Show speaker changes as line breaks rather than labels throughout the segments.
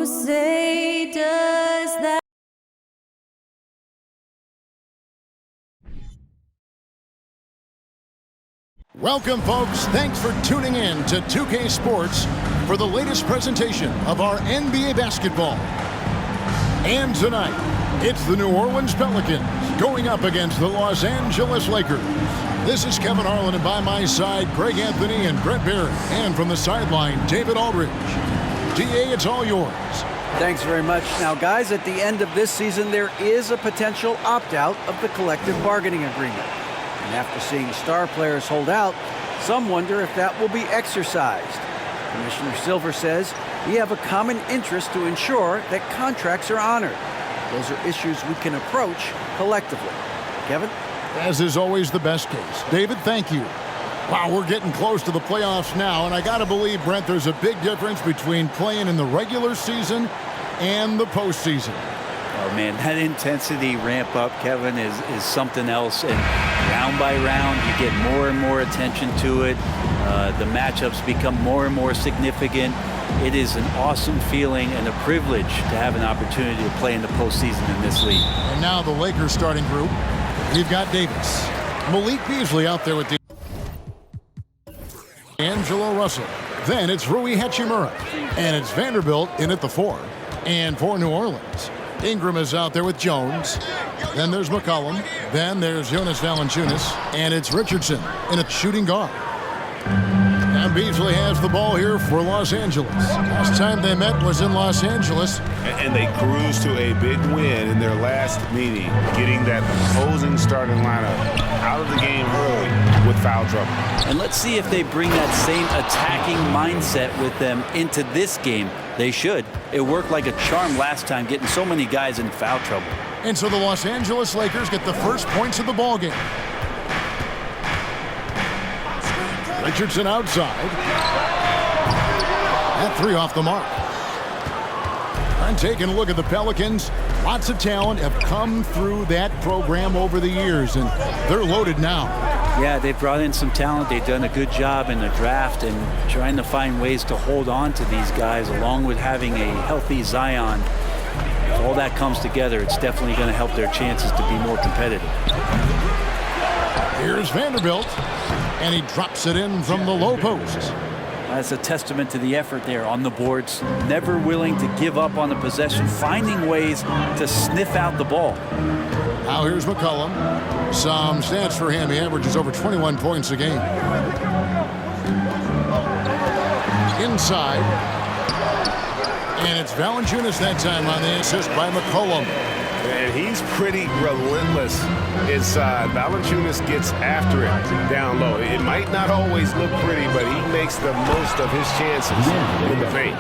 Who say does that?
Welcome, folks. Thanks for tuning in to 2K Sports for the latest presentation of our NBA basketball. And tonight, it's the New Orleans Pelicans going up against the Los Angeles Lakers. This is Kevin Harlan, and by my side, Greg Anthony and Brett Barrett. And from the sideline, David Aldridge. DA, it's all yours.
Thanks very much. Now, guys, at the end of this season, there is a potential opt-out of the collective bargaining agreement. And after seeing star players hold out, some wonder if that will be exercised. Commissioner Silver says we have a common interest to ensure that contracts are honored. Those are issues we can approach collectively. Kevin?
As is always the best case. David, thank you. Wow, we're getting close to the playoffs now, and I got to believe, Brent, there's a big difference between playing in the regular season and the postseason.
Oh, man, that intensity ramp up, Kevin, is something else. And round by round, you get more and more attention to it. The matchups become more and more significant. It is an awesome feeling and a privilege to have an opportunity to play in the postseason in this league.
And now the Lakers starting group. We've got Davis. Malik Beasley out there with the Angelo Russell. Then it's Rui Hachimura. And it's Vanderbilt in at the 4. And for New Orleans, Ingram is out there with Jones. Then there's McCollum. Then there's Jonas Valanciunas. And it's Richardson in a shooting guard. And Beasley has the ball here for Los Angeles. Last time they met was in Los Angeles.
And they cruised to a big win in their last meeting, getting that opposing starting lineup out of the game early with foul trouble.
And let's see if they bring that same attacking mindset with them into this game. They should. It worked like a charm last time, getting so many guys in foul trouble.
And so the Los Angeles Lakers get the first points of the ball game. Richardson outside. That 3 off the mark. I'm taking a look at the Pelicans. Lots of talent have come through that program over the years, and they're loaded now.
Yeah, they've brought in some talent. They've done a good job in the draft and trying to find ways to hold on to these guys, along with having a healthy Zion. If all that comes together, it's definitely going to help their chances to be more competitive.
Here's Vanderbilt, and he drops it in from the low post.
That's a testament to the effort there on the boards. Never willing to give up on the possession, finding ways to sniff out the ball.
Now here's McCollum. Some stats for him. He averages over 21 points a game. Inside. And it's Valanciunas that time on the assist by McCollum.
And he's pretty relentless inside. Valanciunas gets after it down low. It might not always look pretty, but he makes the most of his chances in the paint.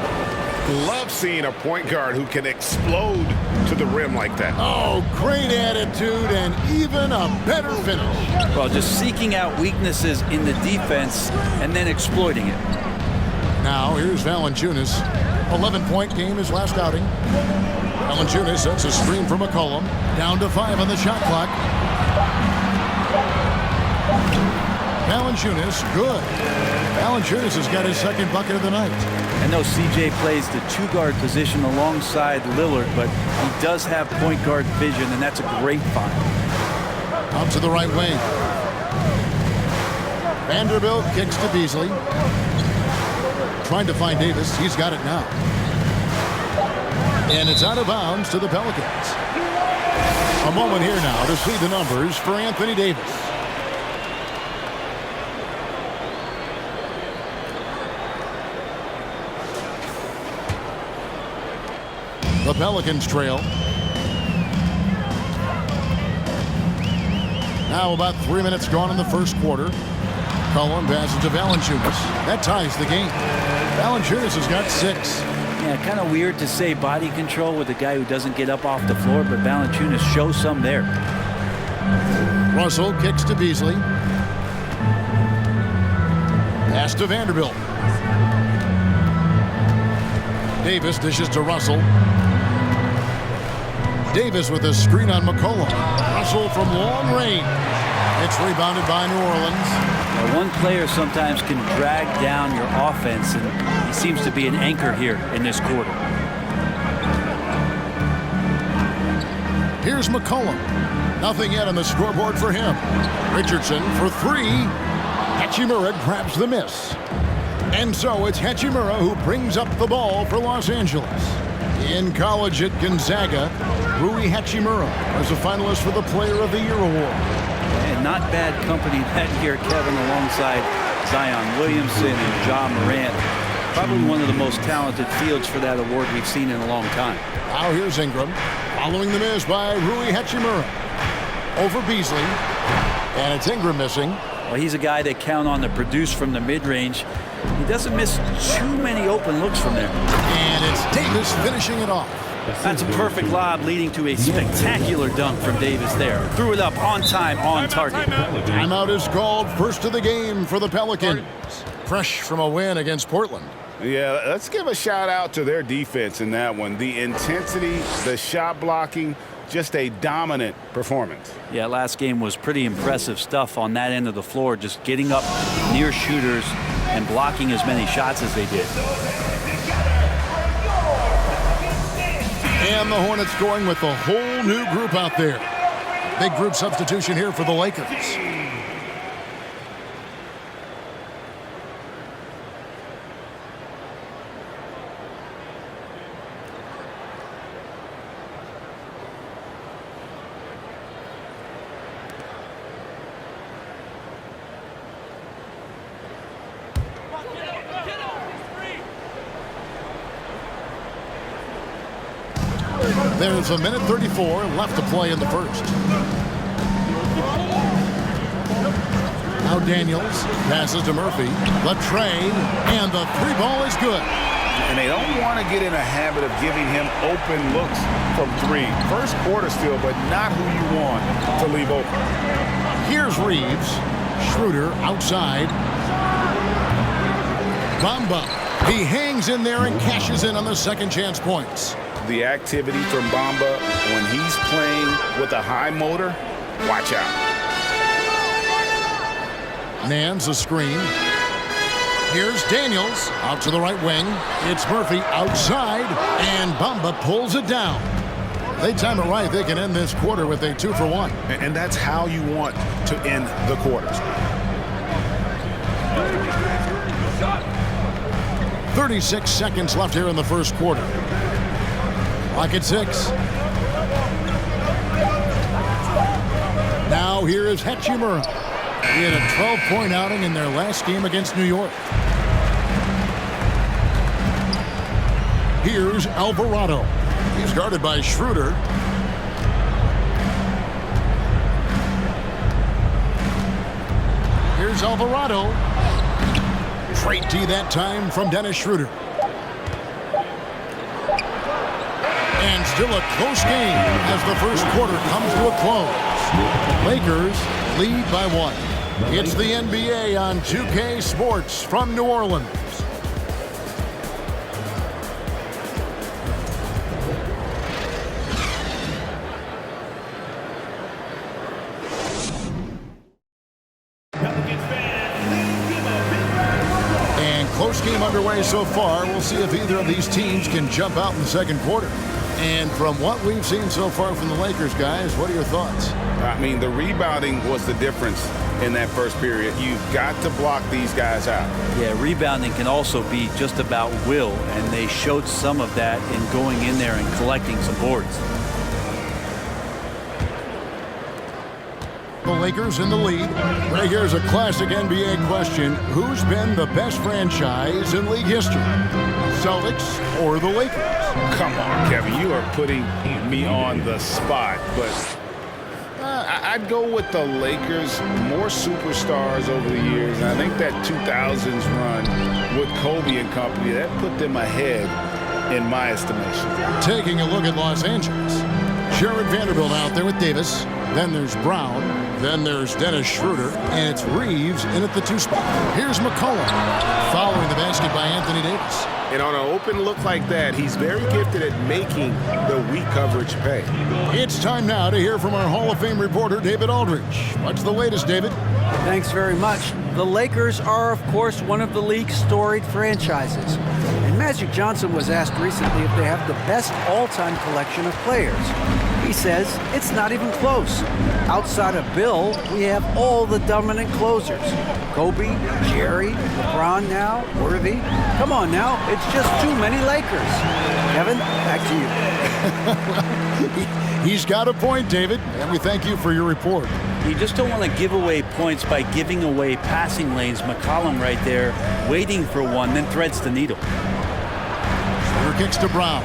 Love seeing a point guard who can explode to the rim like that.
Oh, great attitude and even a better finish.
Well, just seeking out weaknesses in the defense and then exploiting it.
Now here's Valanciunas. 11-point game his last outing. Valanciunas sets a screen for McCollum. Down to 5 on the shot clock. Valanciunas, good. Valanciunas has got his second bucket of the night.
I know CJ plays the 2-guard position alongside Lillard, but he does have point guard vision, and that's a great find.
Out to the right wing. Vanderbilt kicks to Beasley. Trying to find Davis. He's got it now. And it's out of bounds to the Pelicans. A moment here now to see the numbers for Anthony Davis. The Pelicans trail. Now about 3 minutes gone in the first quarter. Cullen passes to Valanciunas. That ties the game. Valanciunas has got 6.
Yeah, kind of weird to say body control with a guy who doesn't get up off the floor, but Valanciunas shows some there.
Russell kicks to Beasley. Pass to Vanderbilt. Davis dishes to Russell. Davis with a screen on McCollum. Russell from long range. It's rebounded by New Orleans.
Now, one player sometimes can drag down your offense, and he seems to be an anchor here in this quarter.
Here's McCollum. Nothing yet on the scoreboard for him. Richardson for three. Hachimura grabs the miss. And so it's Hachimura who brings up the ball for Los Angeles. In college at Gonzaga, Rui Hachimura was a finalist for the Player of the Year award.
And not bad company that year, Kevin, alongside Zion Williamson and Ja Morant. Probably one of the most talented fields for that award we've seen in a long time.
Now here's Ingram, following the miss by Rui Hachimura. Over Beasley, and it's Ingram missing.
Well, he's a guy that count on to produce from the mid-range. He doesn't miss too many open looks from there.
And it's Davis finishing it off.
That's a perfect lob leading to a spectacular dunk from Davis there. Threw it up on time, on target.
Timeout is called. First of the game for the Pelicans. Fresh from a win against Portland.
Yeah, let's give a shout out to their defense in that one. The intensity, the shot blocking, just a dominant performance.
Yeah, last game was pretty impressive stuff on that end of the floor, just getting up near shooters and blocking as many shots as they did.
And the Hornets going with a whole new group out there. Big group substitution here for the Lakers. There's a minute 34 left to play in the first. Now Daniels passes to Murphy. Latre, and the three ball is good.
And they don't want to get in a habit of giving him open looks from three. First quarter still, but not who you want to leave open.
Here's Reeves. Schroeder outside. Bamba. He hangs in there and cashes in on the second chance points.
The activity from Bamba when he's playing with a high motor, watch out.
Man's a screen. Here's Daniels out to the right wing. It's Murphy outside, and Bamba pulls it down. They time it right. They can end this quarter with a 2-for-1.
And that's how you want to end the quarters.
36 seconds left here in the first quarter. Clock at 6. Now here is Hachimura. He had a 12-point outing in their last game against New York. Here's Alvarado. He's guarded by Schroeder. Here's Alvarado. Straight D that time from Dennis Schroeder. And still a close game as the first quarter comes to a close. Lakers lead by 1. It's the NBA on 2K Sports from New Orleans. And close game underway so far. We'll see if either of these teams can jump out in the second quarter. And from what we've seen so far from the Lakers, guys, what are your thoughts?
I mean, the rebounding was the difference in that first period. You've got to block these guys out.
Yeah, rebounding can also be just about will, and they showed some of that in going in there and collecting some boards.
The Lakers in the lead. Right here's a classic NBA question. Who's been the best franchise in league history? Celtics or the Lakers?
Come on, Kevin. You are putting me on the spot. But I'd go with the Lakers. More superstars over the years. And I think that 2000s run with Kobe and company, that put them ahead in my estimation.
Taking a look at Los Angeles. Jared Vanderbilt out there with Davis. Then there's Brown. Then there's Dennis Schroeder. And it's Reeves in at the 2 spot. Here's McCollum following the basket by Anthony Davis.
And on an open look like that, he's very gifted at making the weak coverage pay.
It's time now to hear from our Hall of Fame reporter, David Aldridge. What's the latest, David?
Thanks very much. The Lakers are, of course, one of the league's storied franchises. And Magic Johnson was asked recently if they have the best all-time collection of players. He says it's not even close. Outside of Bill, we have all the dominant closers. Kobe, Jerry, LeBron now, Worthy. Come on now, it's just too many Lakers. Kevin, back to you.
He's got a point, David, and we thank you for your report.
You just don't want to give away points by giving away passing lanes. McCollum right there, waiting for one, then threads the needle.
Shooter kicks to Brown.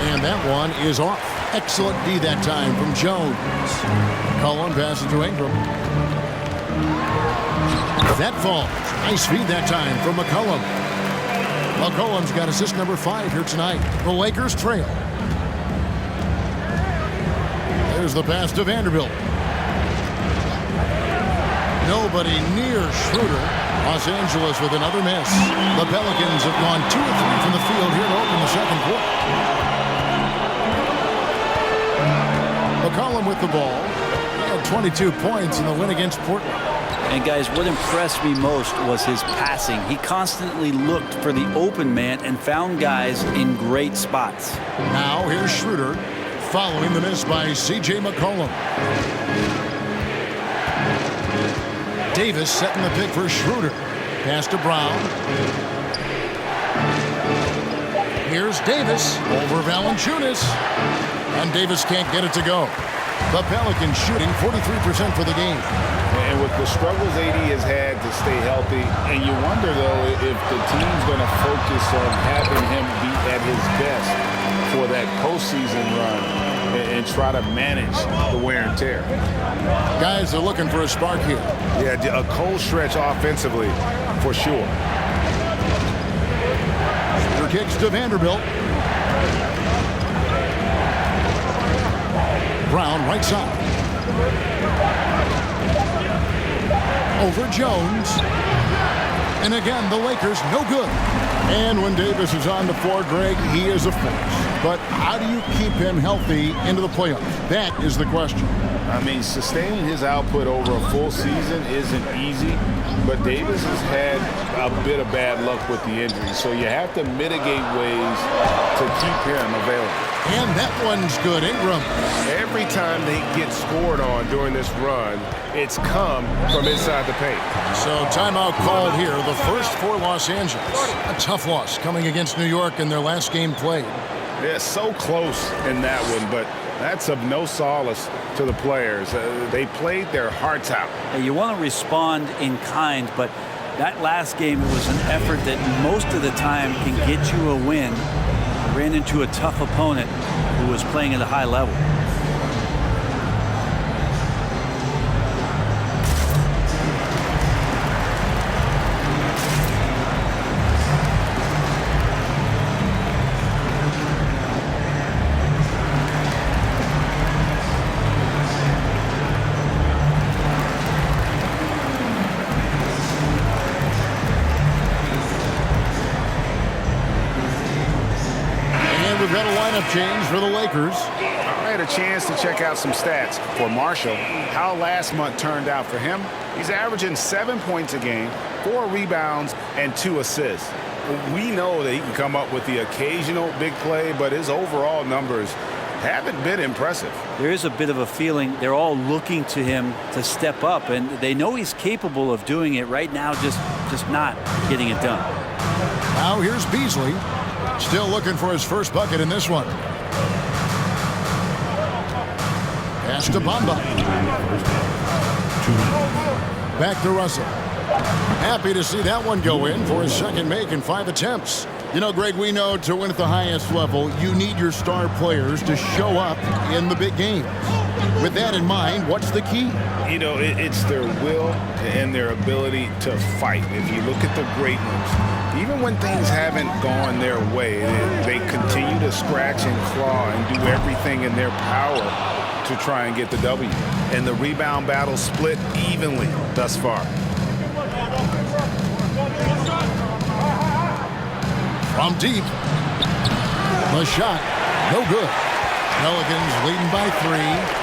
And that one is off. Excellent D that time from Jones. McCollum passes to Ingram. That falls. Nice feed that time from McCollum. McCollum's got assist number 5 here tonight. The Lakers trail. There's the pass to Vanderbilt. Nobody near Schroeder. Los Angeles with another miss. The Pelicans have gone 2 of 3 from the field here to open the second quarter. McCollum with the ball. He had 22 points in the win against Portland.
And guys, what impressed me most was his passing. He constantly looked for the open man and found guys in great spots.
Now here's Schroeder following the miss by C.J. McCollum. Davis setting the pick for Schroeder. Pass to Brown. Here's Davis over Valanciunas. And Davis can't get it to go. The Pelicans shooting 43% for the game.
And with the struggles AD has had to stay healthy, and you wonder, though, if the team's going to focus on having him be at his best for that postseason run and try to manage the wear and tear.
Guys are looking for a spark here.
Yeah, a cold stretch offensively, for sure.
Shooter kicks to Vanderbilt. Brown right side. Over Jones. And again, the Lakers no good. And when Davis is on the floor, Greg, he is a force. But how do you keep him healthy into the playoffs? That is the question.
I mean, sustaining his output over a full season isn't easy, but Davis has had a bit of bad luck with the injury, so you have to mitigate ways to keep him available.
And that one's good. Ingram.
Every time they get scored on during this run, it's come from inside the paint.
So timeout called here, the first for Los Angeles. A tough loss coming against New York in their last game played.
Yeah, so close in that one, but that's of no solace to the players. They played their hearts out.
You want to respond in kind, but that last game, it was an effort that most of the time can get you a win. Ran into a tough opponent who was playing at a high level.
We've got a lineup change for the Lakers.
I had a chance to check out some stats for Marshall, how last month turned out for him. He's averaging 7 points a game, 4 rebounds, and 2 assists. We know that he can come up with the occasional big play, but his overall numbers haven't been impressive.
There is a bit of a feeling they're all looking to him to step up, and they know he's capable of doing it right now, just not getting it done.
Now here's Beasley. Still looking for his first bucket in this one. Pass to Bamba. Back to Russell. Happy to see that one go in for his second make in 5 attempts. You know, Greg, we know to win at the highest level, you need your star players to show up in the big games. With that in mind, what's the key?
You know, it's their will and their ability to fight. If you look at the great ones, even when things haven't gone their way, they continue to scratch and claw and do everything in their power to try and get the W. And the rebound battle split evenly thus far.
From deep. The shot, no good. Pelicans leading by 3.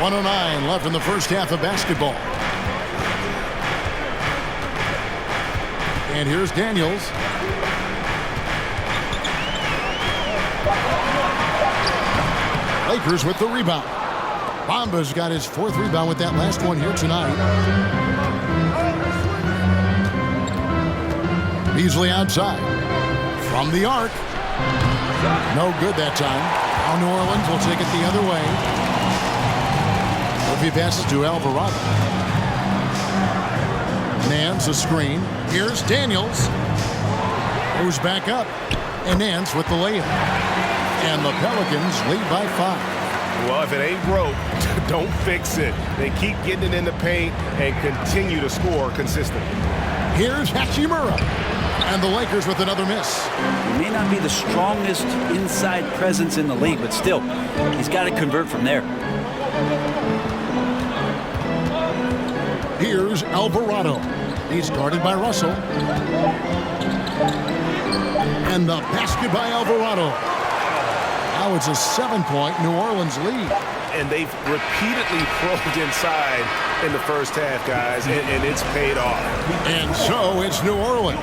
1:09 left in the first half of basketball. And here's Daniels. Lakers with the rebound. Bamba's got his 4th rebound with that last one here tonight. Beasley outside. From the arc. No good that time. Now New Orleans will take it the other way. If he passes to Alvarado. Nance a screen. Here's Daniels. Goes back up. And Nance with the layup. And the Pelicans lead by 5.
Well, if it ain't broke, don't fix it. They keep getting it in the paint and continue to score consistently.
Here's Hachimura. And the Lakers with another miss.
He may not be the strongest inside presence in the league, but still, he's got to convert from there.
Here's Alvarado. He's guarded by Russell. And the basket by Alvarado. Now it's a 7-point New Orleans lead.
And they've repeatedly probed inside in the first half, guys, and it's paid off.
And so it's New Orleans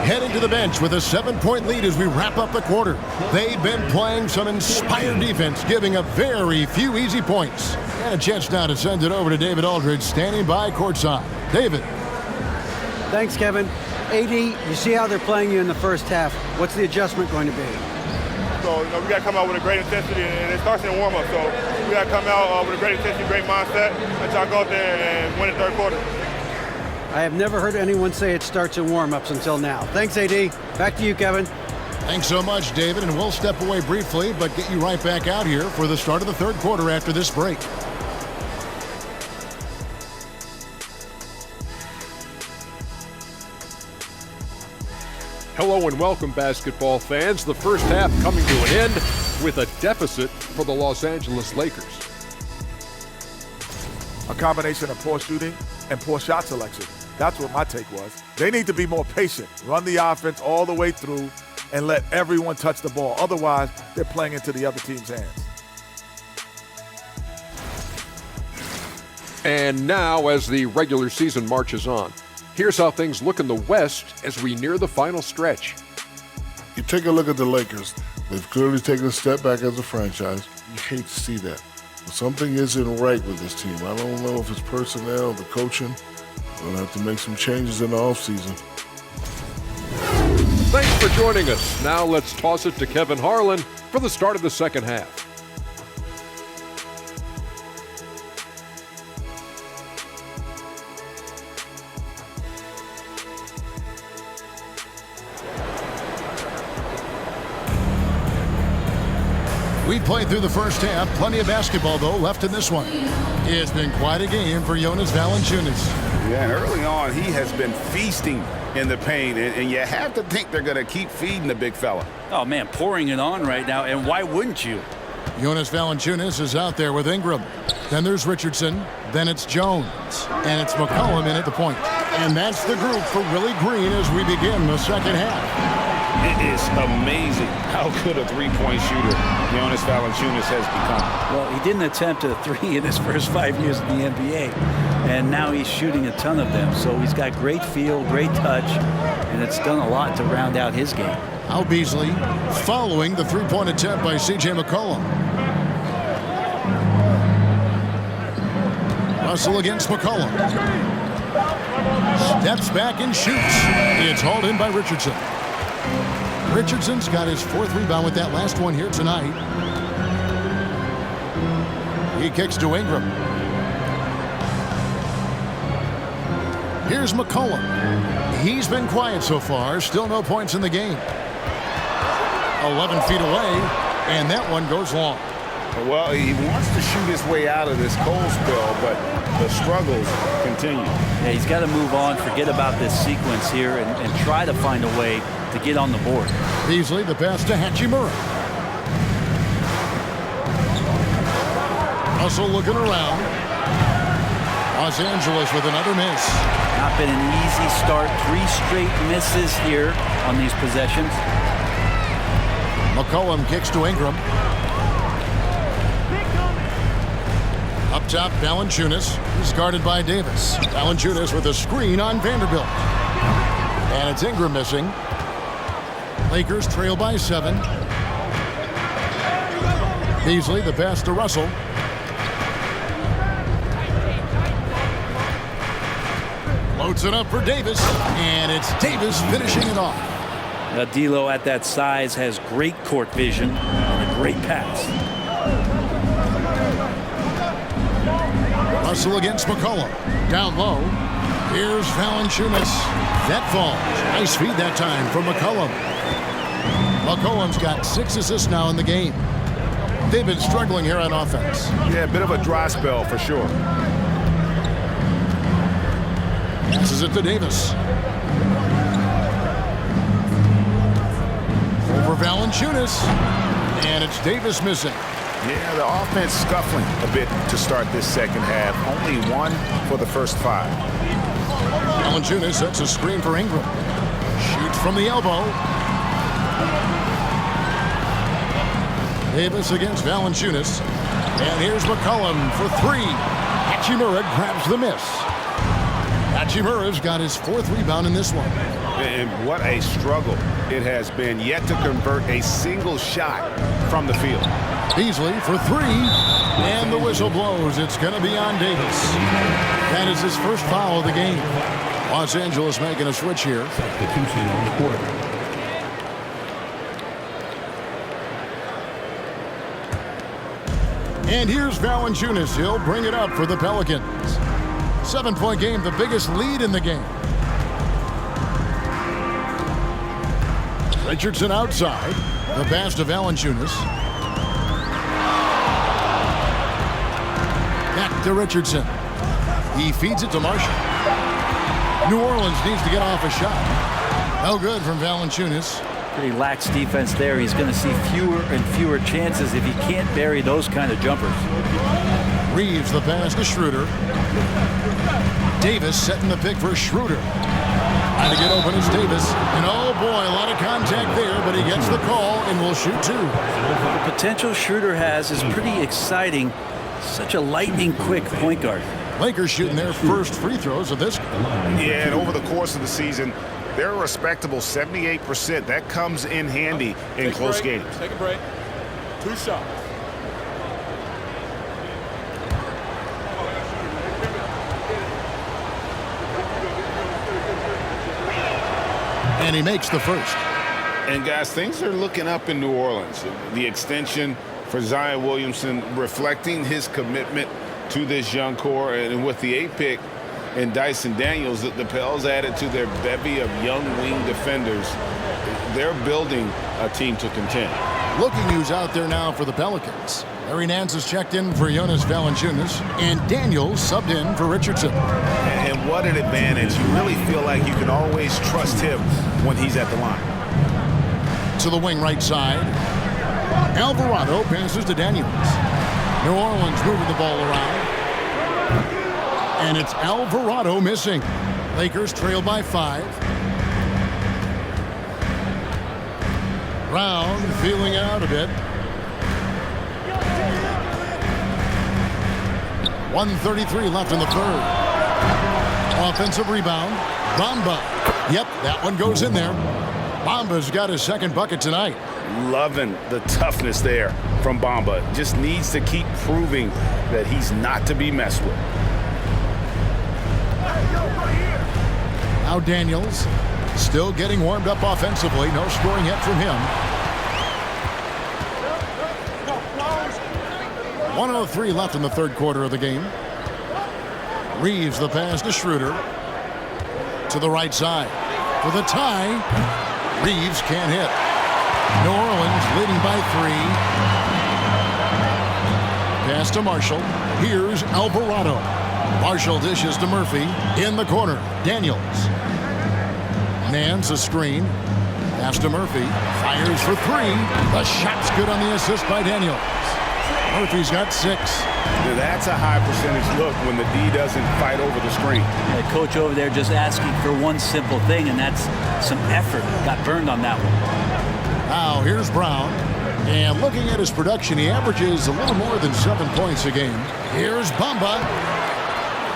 heading to the bench with a 7-point lead as we wrap up the quarter. They've been playing some inspired defense, giving up very few easy points. And a chance now to send it over to David Aldridge, standing by courtside. David.
Thanks, Kevin. AD, you see how they're playing you in the first half. What's the adjustment going to be?
So, we got to come out with a great intensity, and it starts in the warm-up. So, we got to come out with a great intensity, great mindset, and try to go out there and win the third quarter.
I have never heard anyone say it starts in warm-ups until now. Thanks, AD. Back to you, Kevin.
Thanks so much, David, and we'll step away briefly, but get you right back out here for the start of the third quarter after this break.
Hello and welcome, basketball fans. The first half coming to an end with a deficit for the Los Angeles Lakers.
A combination of poor shooting and poor shot selection. That's what my take was. They need to be more patient, run the offense all the way through, and let everyone touch the ball. Otherwise, they're playing into the other team's hands.
And now, as the regular season marches on, here's how things look in the West as we near the final stretch.
You take a look at the Lakers. They've clearly taken a step back as a franchise. You hate to see that. But something isn't right with this team. I don't know if it's personnel, the coaching. They'll have to make some changes in the offseason.
Thanks for joining us. Now let's toss it to Kevin Harlan for the start of the second half.
We played through the first half. Plenty of basketball, though, left in this one. It's been quite a game for Jonas Valanciunas.
Yeah, and early on, he has been feasting in the paint, and you have to think they're going to keep feeding the big fella.
Oh, man, pouring it on right now, and why wouldn't you?
Jonas Valanciunas is out there with Ingram. Then there's Richardson. Then it's Jones. And it's McCollum in at the point. And that's the group for Willie Green as we begin the second half.
It is amazing how good a three-point shooter Jonas Valanciunas has become.
Well, he didn't attempt a three in his first 5 years in the NBA, and now he's shooting a ton of them. So he's got great feel, great touch, and it's done a lot to round out his game.
Al Beasley following the three-point attempt by C.J. McCollum. Russell against McCollum. Steps back and shoots. It's hauled in by Richardson. Richardson's got his fourth rebound with that last one here tonight. He kicks to Ingram. Here's McCollum. He's been quiet so far. Still no points in the game. 11 feet away, and that one goes long.
Well, he wants to shoot his way out of this cold spell, but the struggles continue.
Yeah, he's got to move on, forget about this sequence here, and try to find a way to get on the board.
Beasley, the pass to Hachimura. Russell looking around. Los Angeles with another miss.
Not been an easy start. 3 straight misses here on these possessions.
McCollum kicks to Ingram. Up top, Valanciunas. He's guarded by Davis. Valanciunas with a screen on Vanderbilt. And it's Ingram missing. Lakers trail by 7. Beasley, the pass to Russell. Loads it up for Davis, and it's Davis finishing it off.
D'Lo at that size has great court vision and a great pass.
Russell against McCollum. Down low. Here's Valanciunas. That falls. Nice feed that time from McCollum. McCollum's got 6 assists now in the game. They've been struggling here on offense.
Yeah, a bit of a dry spell for sure.
Passes it to Davis. Over Valanciunas. And it's Davis missing.
Yeah, the offense scuffling a bit to start this second half. Only 1 for the first 5.
Valanciunas sets a screen for Ingram. Shoots from the elbow. Davis against Valanciunas. And here's McCollum for 3. Hachimura grabs the miss. Hachimura's got his 4th rebound in this one.
And what a struggle it has been yet to convert a single shot from the field.
Beasley for 3. And the whistle blows. It's going to be on Davis. That is his first foul of the game. Los Angeles making a switch here.
Substitution on the court.
And here's Valanciunas. He'll bring it up for the Pelicans. 7-point game, the biggest lead in the game. Richardson outside. The pass to Valanciunas. Back to Richardson. He feeds it to Marshall. New Orleans needs to get off a shot. No good from Valanciunas.
Pretty lax defense there. He's going to see fewer and fewer chances if he can't bury those kind of jumpers.
Reeves the pass to Schroeder. Davis setting the pick for Schroeder. Trying to get open is Davis. And oh boy, a lot of contact there, but he gets the call and will shoot 2.
The potential Schroeder has is pretty exciting. Such a lightning quick point guard.
Lakers shooting their first free throws of this.
Yeah, and over the course of the season, they're a respectable 78%. That comes in handy in close games.
Take a break. 2 shots.
And he makes the first.
And guys, things are looking up in New Orleans. The extension for Zion Williamson reflecting his commitment to this young core, and with the 8th pick and Dyson Daniels, the Pels added to their bevy of young wing defenders. They're building a team to contend.
Looking who's out there now for the Pelicans. Larry Nance has checked in for Jonas Valanciunas, and Daniels subbed in for Richardson.
And what an advantage. You really feel like you can always trust him when he's at the line.
To the wing right side. Alvarado passes to Daniels. New Orleans moving the ball around. And it's Alvarado missing. Lakers trail by 5. Brown feeling it out a bit. 1:33 left in the 3rd. Offensive rebound. Bamba. Yep, that one goes in there. Bamba's got his 2nd bucket tonight.
Loving the toughness there from Bamba. Just needs to keep proving that he's not to be messed with.
Now Daniels still getting warmed up offensively. No scoring yet from him. 1:03 left in the 3rd quarter of the game. Reeves the pass to Schroeder. To the right side. For the tie. Reeves can't hit. New Orleans leading by 3. Pass to Marshall. Here's Alvarado. Marshall dishes to Murphy. In the corner. Daniels. Nance a screen. Pass to Murphy. Fires for 3. The shot's good on the assist by Daniels. Murphy's got 6.
That's a high percentage look when the D doesn't fight over the screen.
The coach over there just asking for one simple thing, and that's some effort. Got burned on that one.
Now here's Brown. And looking at his production, he averages a little more than 7 points a game. Here's Bamba.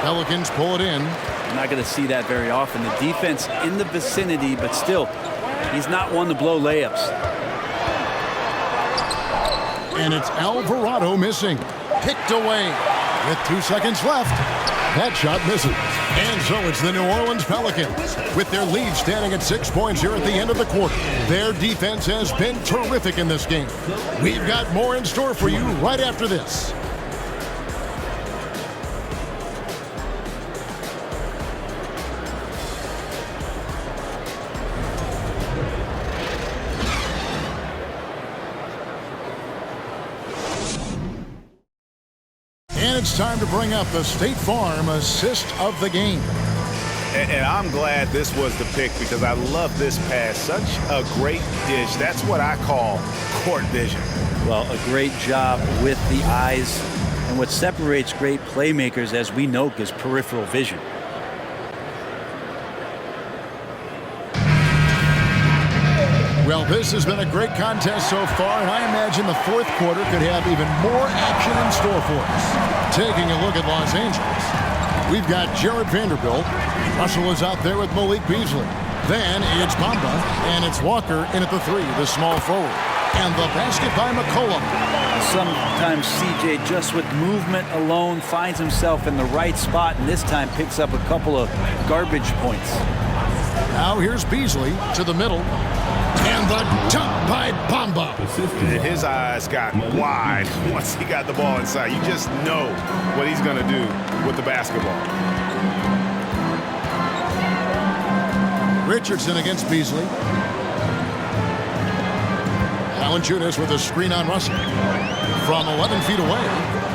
Pelicans pull it in.
I'm not going to see that very often. The defense in the vicinity, but still, he's not one to blow layups.
And it's Alvarado missing. Picked away with 2 seconds left. That shot misses. And so it's the New Orleans Pelicans with their lead standing at 6 points here at the end of the quarter. Their defense has been terrific in this game. We've got more in store for you right after this. And it's time to bring up the State Farm assist of the game.
And I'm glad this was the pick because I love this pass. Such a great dish. That's what I call court vision.
Well, a great job with the eyes. And what separates great playmakers, as we know, is peripheral vision.
Well, this has been a great contest so far, and I imagine the fourth quarter could have even more action in store for us. Taking a look at Los Angeles, we've got Jared Vanderbilt. Russell is out there with Malik Beasley. Then it's Bamba, and it's Walker in at the 3, the small forward. And the basket by McCollum.
Sometimes CJ, just with movement alone, finds himself in the right spot, and this time picks up a couple of garbage points.
Now here's Beasley to the middle. And the dunk by Bamba.
His eyes got wide once he got the ball inside. You just know what he's going to do with the basketball.
Richardson against Beasley. Valanciunas with a screen on Russell. From 11 feet away,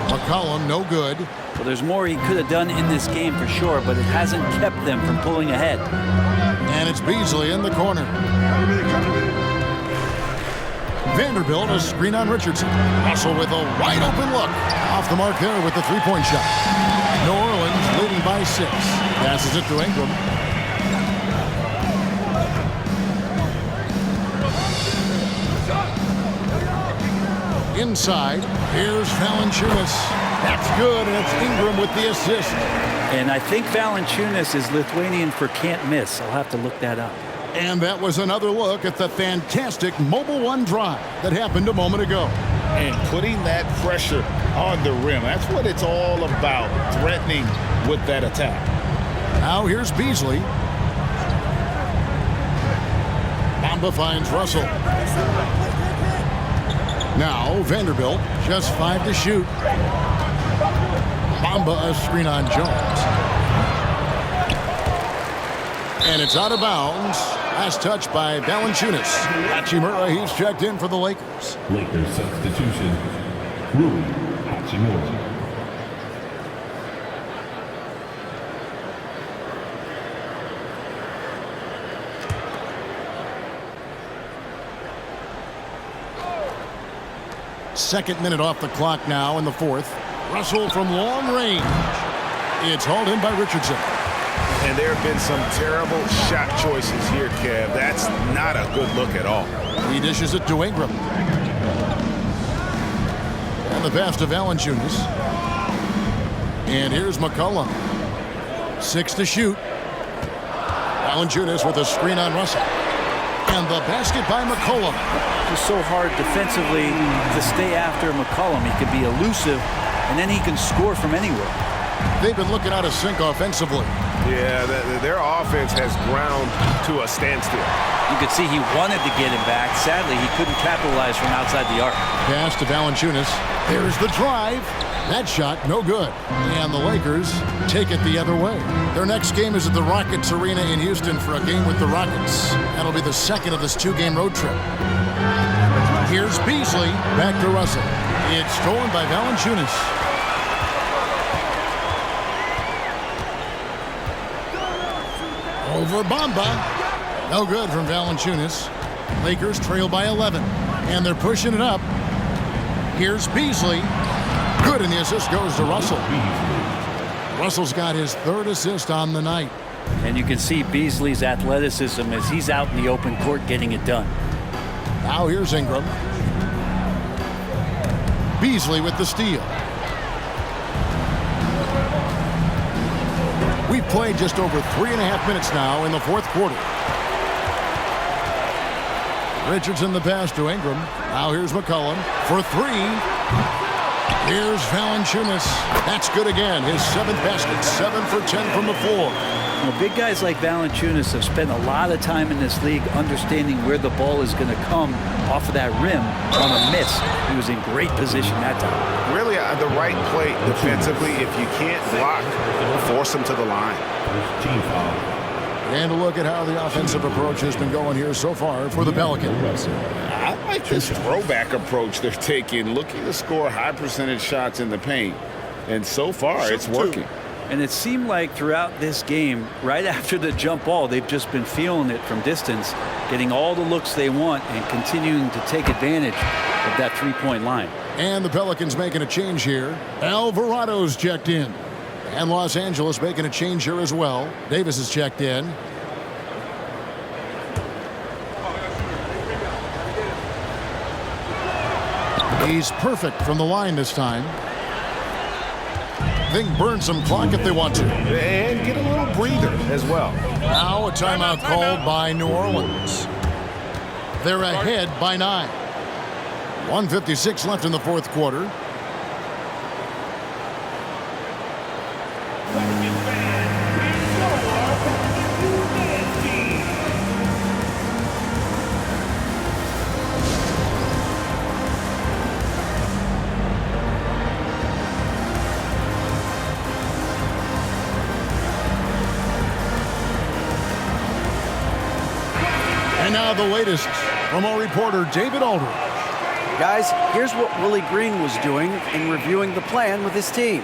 McCollum no good.
Well, there's more he could have done in this game for sure, but it hasn't kept them from pulling ahead.
And it's Beasley in the corner. Vanderbilt, a screen on Richardson. Russell with a wide open look. Off the mark there with the three-point shot. New Orleans leading by 6. Passes it to Ingram. Inside, here's Valanciunas. That's good, and it's Ingram with the assist.
And I think Valanciunas is Lithuanian for can't miss. I'll have to look that up.
And that was another look at the fantastic Mobile One drive that happened a moment ago.
And putting that pressure on the rim. That's what it's all about, threatening with that attack.
Now here's Beasley. Bamba finds Russell. Now Vanderbilt, just 5 to shoot. Bamba a screen on Jones. And it's out of bounds. Last touch by Valanciunas. Hachimura, he's checked in for the Lakers.
Lakers substitution. Rui Hachimura.
Second minute off the clock now in the fourth. Russell from long range. It's hauled in by Richardson.
And there have been some terrible shot choices here, Kev. That's not a good look at all.
He dishes it to Ingram. And the pass to Valanciunas. And here's McCollum. 6 to shoot. Valanciunas with a screen on Russell. And the basket by McCollum.
It's so hard defensively to stay after McCollum. He can be elusive, and then he can score from anywhere.
They've been looking out of sync offensively.
Yeah, their offense has ground to a standstill.
You could see he wanted to get him back. Sadly, he couldn't capitalize from outside the arc.
Pass to Valanciunas. There's the drive. That shot, no good. And the Lakers take it the other way. Their next game is at the Rockets Arena in Houston for a game with the Rockets. That'll be the second of this 2-game road trip. Here's Beasley, back to Russell. It's stolen by Valanciunas. Over Bamba. No good from Valanciunas. Lakers trail by 11. And they're pushing it up. Here's Beasley. Good, and the assist goes to Russell. Russell's got his 3rd assist on the night.
And you can see Beasley's athleticism as he's out in the open court getting it done.
Now here's Ingram. Beasley with the steal. We've played just over 3.5 minutes now in the fourth quarter. Richardson the pass to Ingram. Now here's McCollum for three. Here's Valanciunas. That's good again. His 7th basket. 7 for 10 from the floor.
Well, big guys like Valanciunas have spent a lot of time in this league understanding where the ball is going to come off of that rim on a miss. He was in great position that time.
Really the right play defensively. If you can't block, force him to the line.
Team foul.
And a look at how the offensive approach has been going here so far for the Pelicans.
I like this throwback approach they're taking, looking to score high percentage shots in the paint. And so far, it's working.
And it seemed like throughout this game, right after the jump ball, they've just been feeling it from distance, getting all the looks they want and continuing to take advantage of that three-point line.
And the Pelicans making a change here. Alvarado's checked in. And Los Angeles making a change here as well. Davis is checked in. He's perfect from the line this time. They can burn some clock if they want to.
And get a little breather as well.
Now a timeout called by New Orleans. They're ahead by 9. 1:56 left in the fourth quarter. And now the latest from our reporter, David Aldridge.
Guys, here's what Willie Green was doing in reviewing the plan with his team.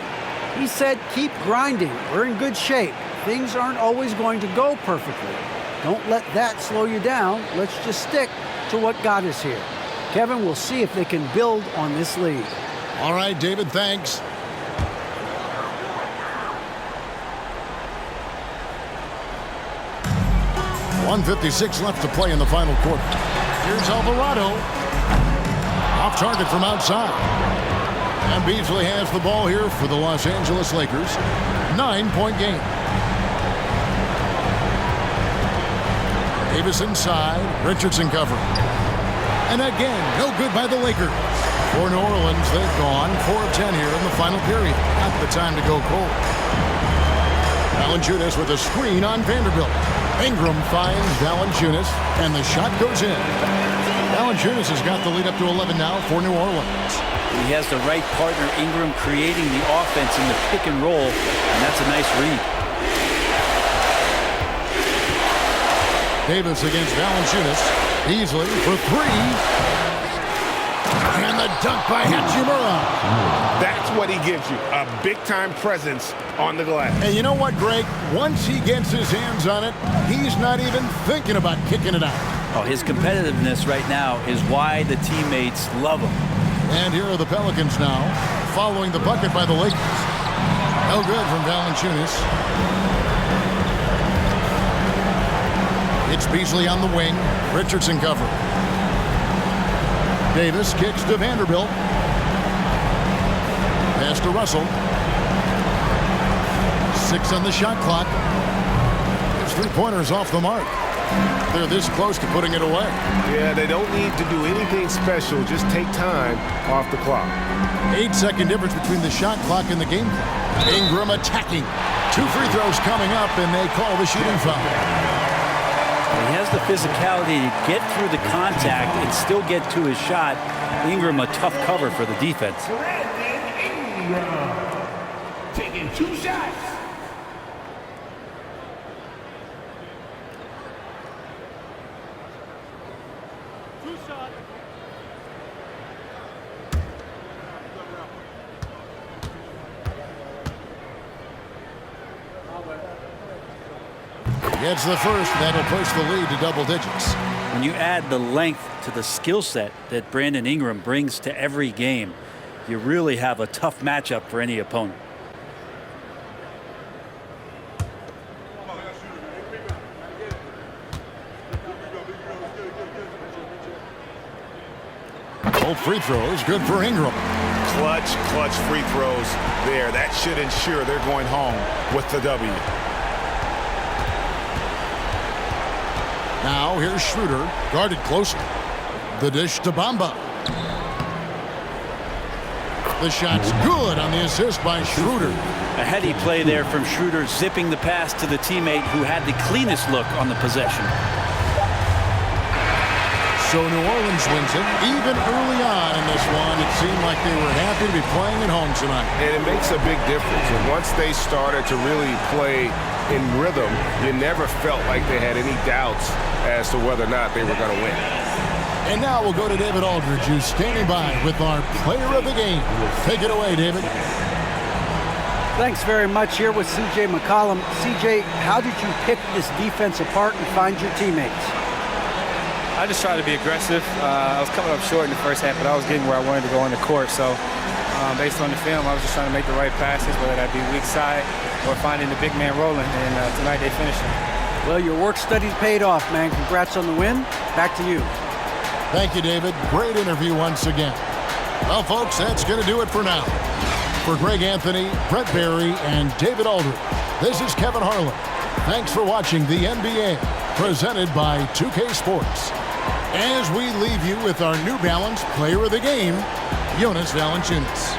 He said, keep grinding. We're in good shape. Things aren't always going to go perfectly. Don't let that slow you down. Let's just stick to what got us here. Kevin, we'll see if they can build on this lead.
All right, David, thanks. .156 left to play in the final quarter. Here's Alvarado. Off target from outside. And Beasley has the ball here for the Los Angeles Lakers. 9-point game. Davis inside. Richardson covering. And again, no good by the Lakers. For New Orleans, they've gone 4 of 10 here in the final period. Not the time to go cold. Valanciunas with a screen on Vanderbilt. Ingram finds Valanciunas, and the shot goes in. Valanciunas has got the lead up to 11 now for New Orleans.
He has the right partner, Ingram, creating the offense in the pick and roll, and that's a nice read.
Davis against Valanciunas. Beasley for three. And the dunk by Hachimura.
That's what he gives you, a big-time presence on the glass.
And you know what, Greg? Once he gets his hands on it, he's not even thinking about kicking it out.
Oh, his competitiveness right now is why the teammates love him.
And here are the Pelicans now, following the bucket by the Lakers. No good from Valanciunas. It's Beasley on the wing. Richardson covered. Davis kicks to Vanderbilt. Pass to Russell. 6 on the shot clock. His three-pointers off the mark. They're this close to putting it away.
Yeah, they don't need to do anything special. Just take time off the clock.
8-second difference between the shot clock and the game clock. Ingram attacking. 2 free throws coming up, and they call the shooting foul.
He has the physicality to get through the contact and still get to his shot. Ingram, a tough cover for the defense.
Taking 2 shots.
Gets the first. That'll push the lead to double digits.
When you add the length to the skill set that Brandon Ingram brings to every game, you really have a tough matchup for any opponent.
Both free throws good for Ingram.
clutch free throws there. That should ensure they're going home with the W.
Now here's Schroeder, guarded closely. The dish to Bamba. The shot's good on the assist by Schroeder.
A heady play there from Schroeder, zipping the pass to the teammate who had the cleanest look on the possession.
So New Orleans wins it. Even early on in this one, it seemed like they were happy to be playing at home tonight.
And it makes a big difference. And once they started to really play in rhythm, you never felt like they had any doubts as to whether or not they were going to win.
And now we'll go to David Aldridge, who's standing by with our player of the game. Take it away, David.
Thanks very much. Here with C.J. McCollum. C.J., how did you pick this defense apart and find your teammates?
I just tried to be aggressive. I was coming up short in the first half, but I was getting where I wanted to go on the court. So based on the film, I was just trying to make the right passes, whether that be weak side or finding the big man rolling. And tonight they finished it.
Well, your work studies paid off, man. Congrats on the win. Back to you.
Thank you, David. Great interview once again. Well, folks, that's going to do it for now. For Greg Anthony, Brett Barry, and David Aldridge, this is Kevin Harlan. Thanks for watching the NBA, presented by 2K Sports. As we leave you with our New Balance Player of the Game, Jonas Valanciunas.